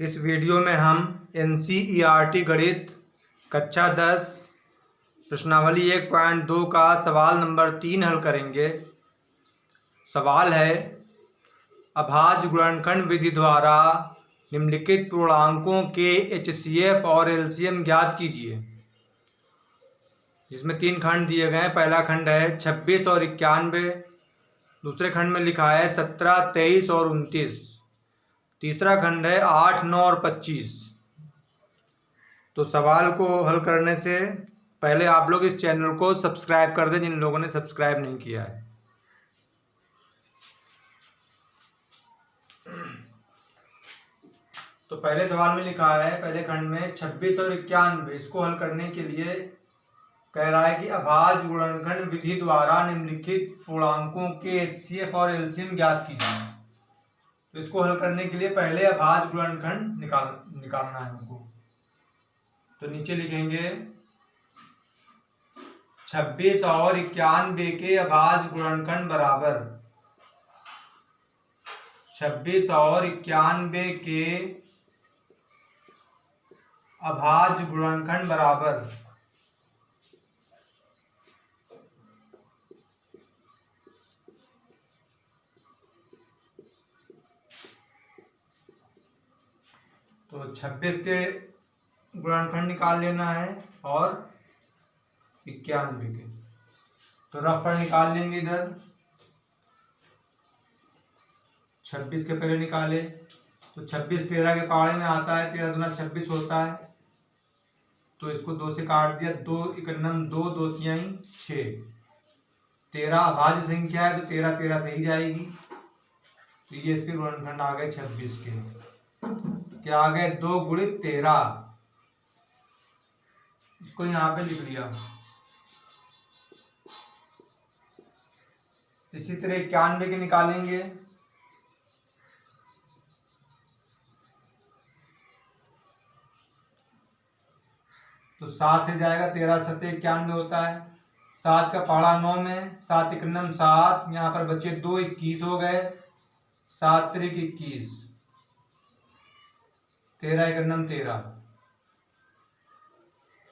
इस वीडियो में हम NCERT गणित कक्षा 10 प्रश्नावली 1.2 का सवाल नंबर 3 हल करेंगे। सवाल है, अभाज्य गुणनखंड विधि द्वारा निम्नलिखित पूर्णांकों के HCF और LCM ज्ञात कीजिए। जिसमें 3 खंड दिए गए हैं। पहला खंड है 26 और 91, दूसरे खंड में लिखा है 17, 23 और 29, तीसरा खंड है 8, 9 और 25। तो सवाल को हल करने से पहले आप लोग इस चैनल को सब्सक्राइब कर दें जिन लोगों ने सब्सक्राइब नहीं किया है। तो पहले सवाल में लिखा है, पहले खंड में 26 और 91, इसको हल करने के लिए कह रहा है कि अभाज्य गुणनखंड विधि द्वारा निम्नलिखित पूर्णांकों के HCF और LCM ज्ञात कीजिए। तो इसको हल करने के लिए पहले अभाज्य गुणनखंड निकालना है हमको। तो नीचे लिखेंगे 26 और 91 के अभाज्य गुणनखंड बराबर 26 और 91 के अभाज्य गुणनखंड बराबर तो 26 के गुणनखंड निकाल लेना है और 91 के। तो रफ पर निकाल लेंगे। इधर 26 के पहले निकाले तो 26 13 के पहाड़े में आता है, 13 दूना 26 होता है। तो इसको 2 से काट दिया, 2 1 2, 2 3 6। 13 अभाज्य संख्या है तो 13 13 से ही जाएगी। तो ये इसके गुणनखंड आ गए 26 के। क्या आ गए? 2 गुणित 13। इसको यहाँ पे लिख लिया। इसी तरह 91 के निकालेंगे। तो 7 से जाएगा, 13 7 91 होता है। 7 का पहाड़ा 9 में, 7 1 7, यहाँ पर बचे 2 21 हो गए। 7 3 21, 13 1 13।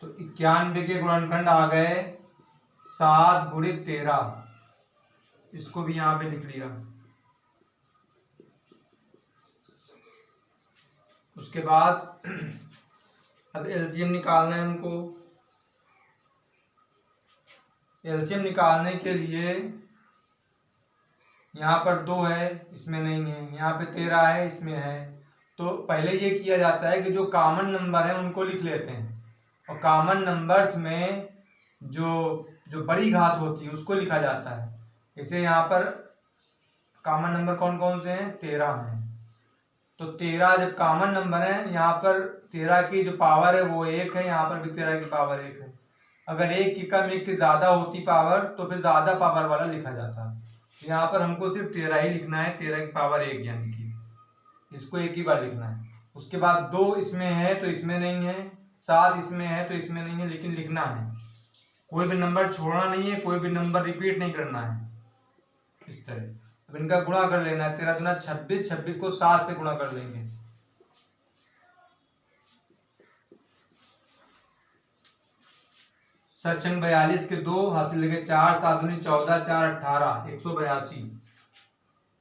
तो 91 के गुणनखंड आ गए 7 गुणित 13। इसको भी यहाँ पे लिख लिया। उसके बाद अब LCM निकालना है हमको। LCM निकालने के लिए यहाँ पर 2 है, इसमें नहीं है। यहाँ पे 13 है, इसमें है। तो पहले ये किया जाता है कि जो कॉमन नंबर है उनको लिख लेते हैं, और कॉमन नंबर्स में जो बड़ी घात होती है उसको लिखा जाता है। जैसे यहाँ पर कॉमन नंबर कौन कौन से हैं? 13 हैं। तो 13 जब कॉमन नंबर है, यहाँ पर 13 की जो पावर है वो 1 है, यहाँ पर भी 13 की पावर 1 है। अगर 1 की कम 1 की ज्यादा होती पावर तो फिर ज्यादा पावर वाला लिखा जाता है। यहाँ पर हमको सिर्फ 13 ही लिखना है, 13 की पावर 1 यानी कि इसको एक ही बार लिखना है। उसके बाद 2 इसमें है तो इसमें नहीं है, 7 इसमें है तो इसमें नहीं है, लेकिन लिखना है। कोई भी नंबर छोड़ना नहीं है, कोई भी नंबर रिपीट नहीं करना है। इस तरह अब इनका गुणा कर लेना है। 13 दूना 26, 26 को 7 से गुणा कर लेंगे। सचन 42 के 2 हासिल लगे 4, 7 दूनी 14, 4 18, 182।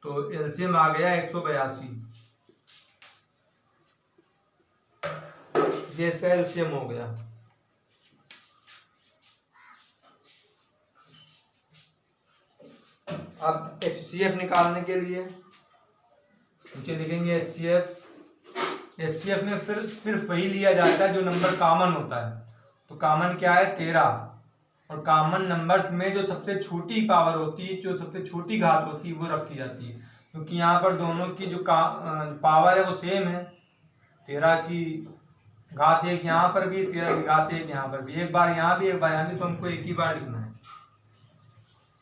तो LCM आ गया 182। ये इसका LCM हो गया। अब HCF निकालने के लिए नीचे लिखेंगे HCF में फिर सिर्फ वही लिया जाता है जो नंबर कॉमन होता है। तो कॉमन क्या है? 13। और कॉमन नंबर्स में जो सबसे छोटी पावर होती है, जो सबसे छोटी घात होती है, वो रखी जाती है। क्योंकि यहाँ पर दोनों की जो पावर है वो सेम है। 13 की घात 1 यहाँ पर भी, 13 की घात 1 यहाँ पर भी। एक बार यहाँ भी, एक बार यहाँ भी, तो हमको एक ही बार लिखना है।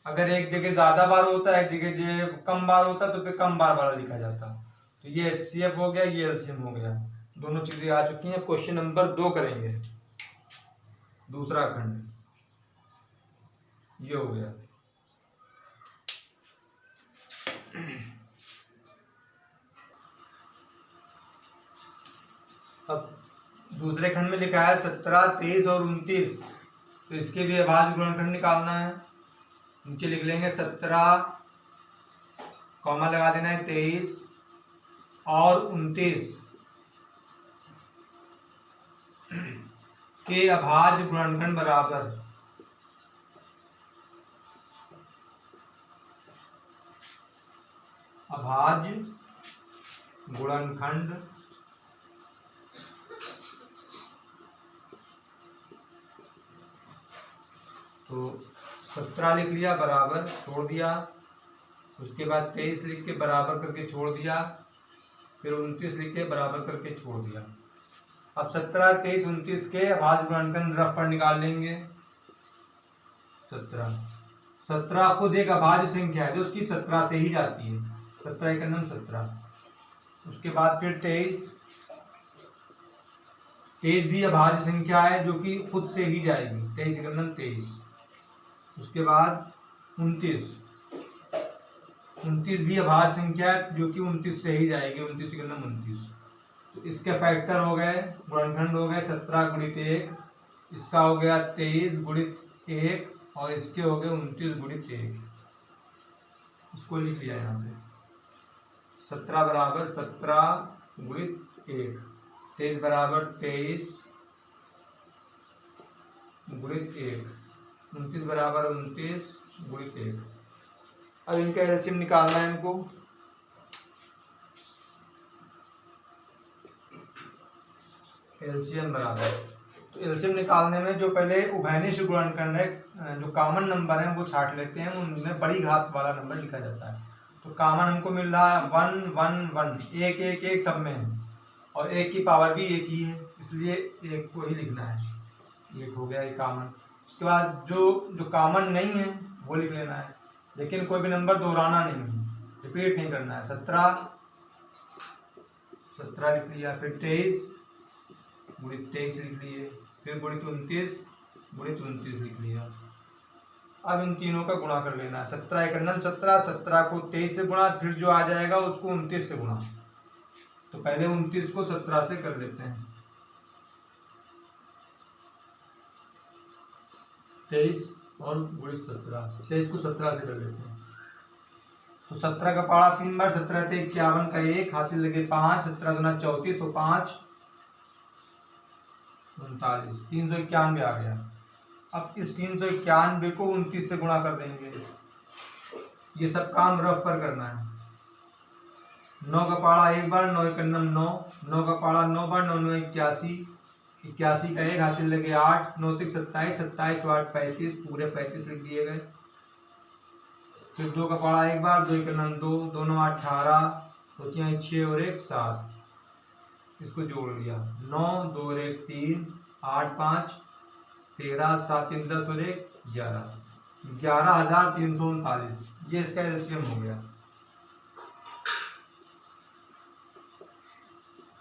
अगर एक जगह ज्यादा बार होता है, एक जगह कम बार होता है, तो फिर कम बार वाला लिखा जाता। तो ये HCF हो गया, ये LCM हो गया। दोनों चीजें आ चुकी हैं। क्वेश्चन नंबर 2 करेंगे। दूसरा खंड ये हो गया। अब दूसरे खंड में लिखा है 17, 23 और 29, तो इसके भी अभाज्य गुणनखंड निकालना है। नीचे लिख लेंगे 17, कॉमा लगा देना है 23 और 29 के अभाज्य गुणनखंड बराबर अभाज्य गुणनखंड तो 17 लिख लिया, बराबर छोड़ दिया, उसके बाद 23 लिख के बराबर करके छोड़ दिया, फिर 29 लिख के बराबर करके छोड़ दिया। अब 17, 23, 29 के अभाज्य गुणनखंड रफ पर निकाल लेंगे। 17 खुद एक अभाज्य संख्या है जो उसकी 17 से ही जाती है, 17 एक नंबर 17। उसके बाद फिर 23 भी अभाज्य संख्या है जो कि खुद से ही जाएगी, 23 एक नंबर 23। उसके बाद 29 भी अभाज्य संख्या है जो कि 29 से ही जाएगी, 29 के नंबर 29। तो इसके फैक्टर हो गए, गुणनखंड हो गए 17 गुणित 1, इसका हो गया 23 गुणित 1 और इसके हो गए 29 गुणित 1। इसको लिख लिया यहाँ पे 17 बराबर 17 गुणित 1, 23 बराबर 23 गुणित 1, 29 बराबर 29 गुणित 1। अब इनका एलसीएम निकालना है इनको। एलसीएम बराबर, तो एलसीएम निकालने में जो पहले उभयनिष्ठ गुणनखंड है, जो कॉमन नंबर है वो छाट लेते हैं, उनमें बड़ी घात वाला नंबर लिखा जाता है। तो कॉमन हमको मिल रहा है 1 1 1, 1 1 1 सब में है और 1 की पावर भी 1 ही है, इसलिए 1 को ही लिखना है, 1 हो गया ये कॉमन। उसके बाद जो कॉमन नहीं है वो लिख लेना है, लेकिन कोई भी नंबर दोहराना नहीं है, रिपीट नहीं करना है। 17 लिख लिया, फिर 23 गुणित 23 लिख लिए, फिर गुणित 29 गुणित 29 लिख लिया। अब इन तीनों का गुणा कर लेना है। 17 एक नंबर 17, 17 को 23 से गुणा, फिर जो आ जाएगा उसको 29 से गुणा। तो पहले 29 को 17 से कर लेते हैं। 23 और गुणित 17, 23 को 17 से कर लेते हैं। तो 17 का पारा 3 बार, 17 × 51 का 1 हासिल लगे 5, 17 दूना 34 और 5 39, 391 आ गया। अब इस 391 को 29 से गुणा कर देंगे। ये सब काम रफ पर करना है। 9 का पारा 1 बार, 9 × 9, 9 का पारा 9 बार, 9 9 81, 81 का 1 हासिल लगे 8, 9 3 27, 27 और 8 35, पूरे 35 लिख दिए गए। फिर 2 का पारा 1 बार, 2 × 2, 2 9 18, 2 3 6 और 1 7, इसको जोड़ लिया। 9 2 और 1 3, 8 5 13, 7 3 10 और 1 11, 11,339, ये इसका एलसीएम हो गया।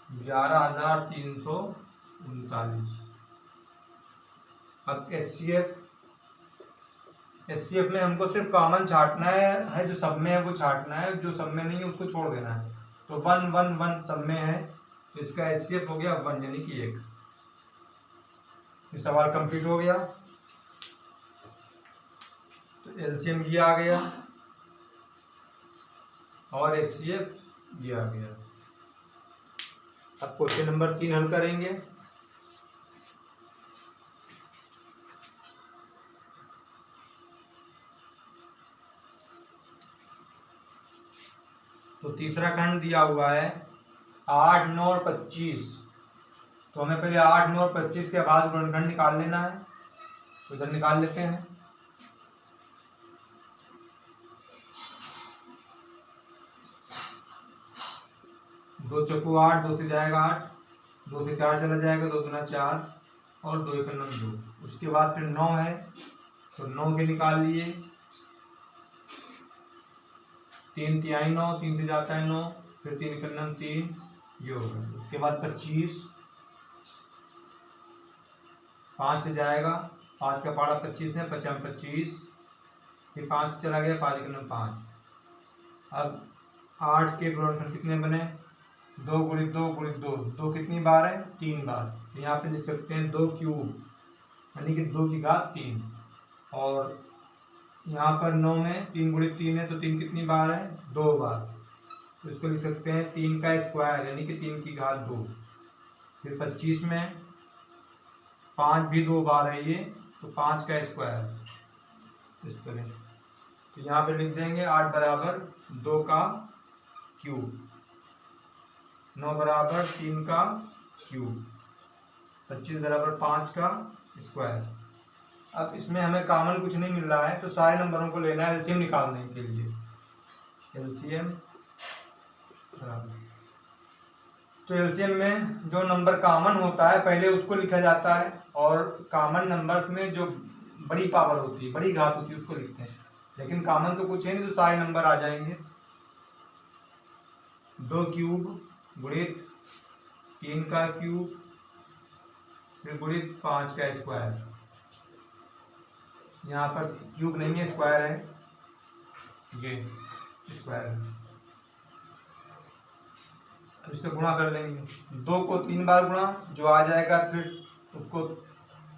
11,339। अब एचसीएफ में हमको सिर्फ कॉमन छाटना है, जो सब में है वो छाटना है, जो सब में नहीं है उसको छोड़ देना है। तो 1 1 1 सब में है, तो इसका एचसीएफ हो गया 1 यानी कि 1। सवाल कंप्लीट हो गया। तो एलसीएम ये आ गया और एचसीएफ ये आ गया। अब क्वेश्चन नंबर 3 हल करेंगे। तो तीसरा खंड दिया हुआ है 8 9 और 25। तो हमें पहले 8 9 और 25 के अभाज्य गुणनखंड निकाल लेना है, तो इधर निकाल लेते हैं। दो चौको 8, 2 से जाएगा 8, 2 से 4 चला जाएगा, 2 दूना 4 और 2 × 9 2। उसके बाद फिर 9 है, तो 9 के निकाल लिए। 3 तिहाई 9, 3 से जाता है 9, फिर 3 × 9 3, ये होगा। उसके बाद 25, 5 से जाएगा, 5 का पारा 25 है, 5 25, फिर 5 से चला गया, 5 × 9 5। अब 8 के गुणनखंड कितने बने? 2 गुणित 2 गुणित 2, 2 कितनी बार है? 3 बार। तो यहाँ पे लिख सकते हैं 2 क्यूब, यानी कि 2 की घात 3। और यहाँ पर 9 में 3 गुणित 3 है, तो 3 कितनी बार है? 2 बार। तो इसको लिख सकते हैं 3 का स्क्वायर, यानी कि 3 की घात 2। फिर 25 में 5 भी 2 बार है ये, तो 5 का स्क्वायर इस तरह। तो यहाँ पे लिख देंगे 8 बराबर 2 का क्यूब, 9 बराबर 3 का क्यूब, 25 बराबर 5 का स्क्वायर। अब इसमें हमें कॉमन कुछ नहीं मिल रहा है, तो सारे नंबरों को लेना है एलसीएम निकालने के लिए। एलसीएम तो एलसीएम में जो नंबर कॉमन होता है पहले उसको लिखा जाता है, और कॉमन नंबर्स में जो बड़ी पावर होती है, बड़ी घात होती है, उसको लिखते हैं। लेकिन कॉमन तो कुछ है नहीं, तो सारे नंबर आ जाएंगे। 2 क्यूब गुणित 3 का क्यूब, फिर गुणित 5 का स्क्वायर। यहाँ पर क्यूब नहीं है, स्क्वायर है, ये स्क्वायर है। तो इसका गुणा कर लेंगे। 2 को 3 बार गुणा, जो आ जाएगा फिर उसको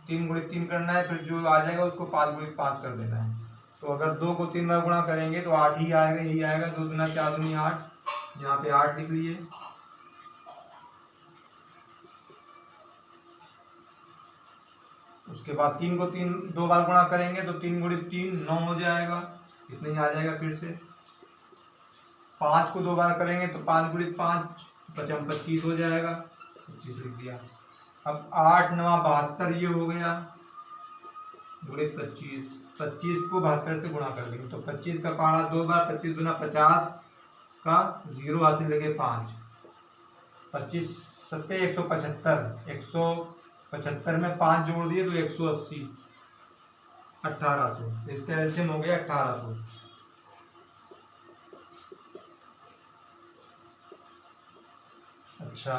3 गुणित 3 करना है, फिर जो आ जाएगा उसको 5 गुणित 5 कर देना है। तो अगर 2 को 3 बार गुणा करेंगे तो 8 ही आएगा, यही आएगा। 2 दूना 4 दूनी 8, यहाँ पे 8 लिख लिए। उसके बाद 3 को 2 बार गुणा करेंगे तो 3 गुणित 3 9 हो जाएगा, इतना ही आ जाएगा। फिर से 5 को 2 बार करेंगे तो 5 गुणित 5 25 हो जाएगा, 25 लिख दिया। अब 8 9 72 ये हो गया, गुणित 25, 25 को 72 से गुणा कर देंगे तो 25 का पहाड़ा 2 बार, 25 दूना 50 का 0 हासिल लगे 5, 25 सत्ते 175, 175 में 5 जोड़ दिए तो 180, 1800। इसका एलसीएम हो गया 1800। अच्छा,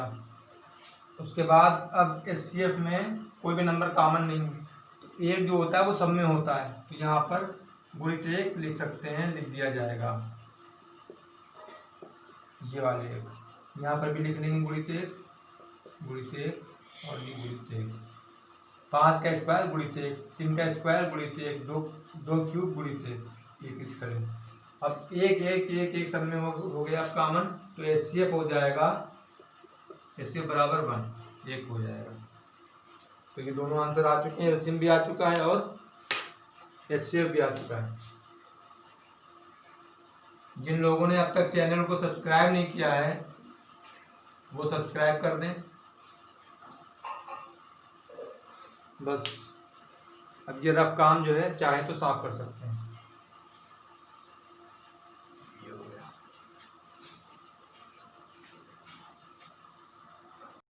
उसके बाद अब एचसीएफ में कोई भी नंबर कॉमन नहीं है, तो एक जो होता है वो सब में होता है। तो यहाँ पर गुणित 1 लिख सकते हैं, लिख दिया जाएगा ये वाले 1। यहाँ पर भी लिख लेंगे गुणित 1 और ये गुणित 1। 5 का स्क्वायर गुणित 1, 3 का स्क्वायर गुणित 1, 2 क्यूब गुणित 1, इस तरह। अब 1 1 1 1 सब में हो गया कॉमन, तो एचसीएफ हो जाएगा, एचसीएफ बराबर 1 हो जाएगा। तो ये दोनों आंसर आ चुके हैं, एलसीएम भी आ चुका है और एचसीएफ भी आ चुका है। जिन लोगों ने अब तक चैनल को सब्सक्राइब नहीं किया है वो सब्सक्राइब कर दें। बस अब ये रफ काम जो है चाहे तो साफ कर सकते हैं।